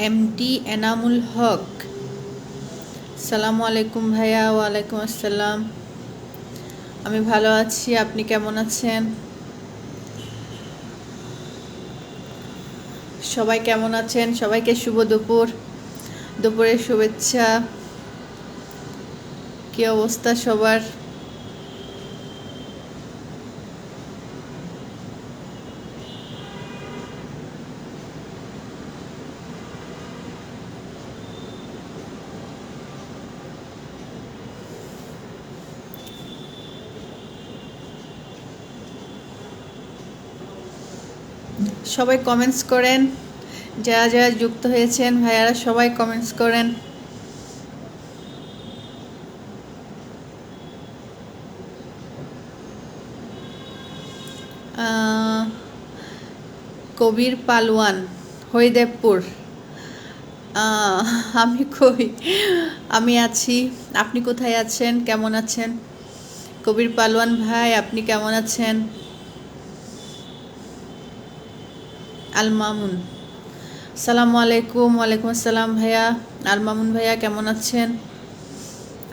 MD Enamul Haque, সালামু আলাইকুম ভাইয়া। ওয়ালাইকুম আসসালাম। আমি ভালো আছি, আপনি কেমন আছেন? সবাই কেমন আছেন? সবাইকে শুভ দুপুর, দুপুরের শুভেচ্ছা। কি অবস্থা সবার? সবাই কমেন্টস করেন, যারা যারা যুক্ত হয়েছেন ভাইয়ারা সবাই কমেন্টস করেন। আহ, কবির পালোয়ান, হরিদেবপুর। আহ, আমি কই, আমি আছি। আপনি কোথায় আছেন, কেমন আছেন? কবির পালোয়ান ভাই, আপনি কেমন আছেন? আল মামুন, সালামু আলাইকুম। ওয়ালাইকুম আসসালাম ভাইয়া। আল মামুন ভাইয়া কেমন আছেন?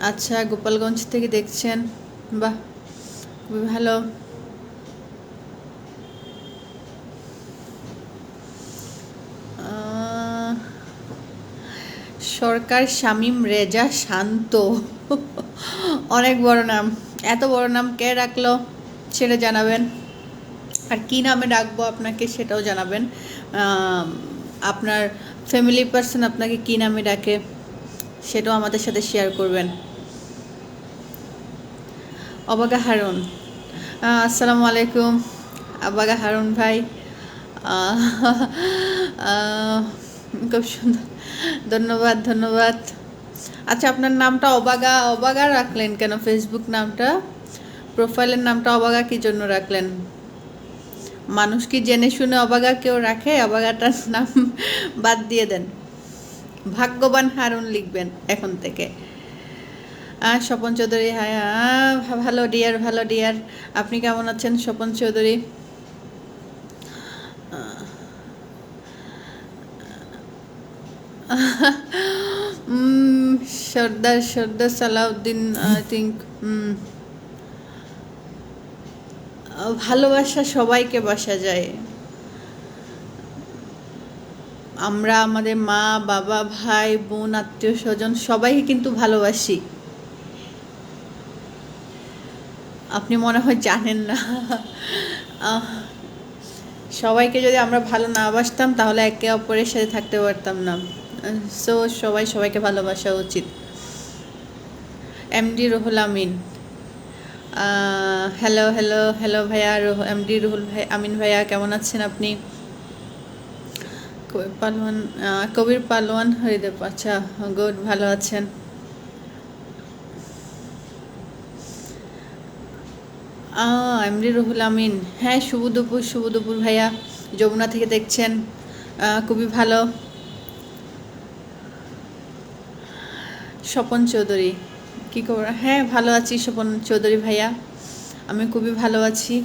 আচ্ছা, গোপালগঞ্জ থেকে দেখছেন, বাহ, খুবই ভালো। আহ, সরকার শামীম রেজা শান্ত, অনেক বড় নাম। এত বড় নাম কে রাখলো সেটা জানাবেন, আর কি নামে ডাকবো আপনাকে সেটাও জানাবেন। আপনার ফ্যামিলি পার্সন আপনাকে কি নামে ডাকে সেটাও আমাদের সাথে শেয়ার করবেন। অবাগা হারুন, আসসালামু আলাইকুম। অবাগা হারুন ভাই, আহ, আহ, খুব সুন্দর, ধন্যবাদ ধন্যবাদ। আচ্ছা, আপনার নামটা অবাগা অবাগা রাখলেন কেন? ফেসবুক নামটা, প্রোফাইলের নামটা অবাগা কি জন্য রাখলেন? মানুষ কি জেনে শুনে অবাগা কেউ রাখে? অবাগাটার নাম বাদ দিয়ে দেন, ভাগ্যবান হারুন লিখবেন এখন থেকে। স্বপন চৌধুরী, হ্যাঁ, ভালো ডিয়ার, ভালো ডিয়ার। আপনি কেমন আছেন স্বপন চৌধুরী? সর্দার সর্দার সালাউদ্দিন, আই থিঙ্ক। ভালোবাসা সবাইকে বাসা যায়। আমরা আমাদের মা বাবা ভাই বোন আত্মীয় স্বজন সবাইকে কিন্তু ভালোবাসি। আপনি মনে হয় জানেন না। আহ, সবাইকে যদি আমরা ভালো না বাসতাম তাহলে একে অপরের সাথে থাকতে পারতাম না। সো সবাই সবাইকে ভালোবাসা উচিত। MD Ruhul Amin, hello hello hello ভাইয়া। এমডি রুহুল ভাই আমিন ভাইয়া কেমন আছেন আপনি? কবির পালোয়ান, কবির পালোয়ান হরিদেব, আচ্ছা, গুড, ভালো আছেন। এমডি রুহুল আমিন, হ্যাঁ, শুভ দুপুর, শুভ দুপুর ভাইয়া। যমুনা থেকে দেখছেন, খুবই ভালো। স্বপন চৌধুরী, কী খবর? হ্যাঁ, ভালো আছি স্বপন চৌধুরী ভাইয়া, আমি খুবই ভালো আছি।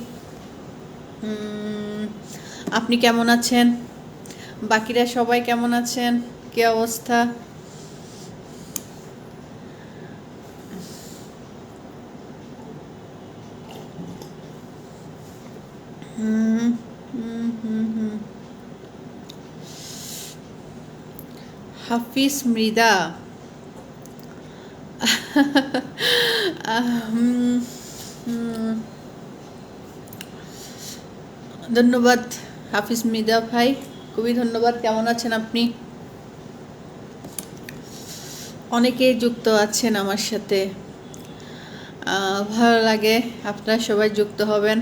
আপনি কেমন আছেন? বাকিরা সবাই কেমন আছেন? কী অবস্থা? হুম হুম হুম হুম। হাফিজ মৃদা, ধন্যবাদ হাফিজ মৃদা ভাই, খুবই ধন্যবাদ। কেমন আছেন আপনি? অনেকেই যুক্ত আছেন আমার সাথে, ভালো লাগে, আপনারা সবাই যুক্ত হবেন।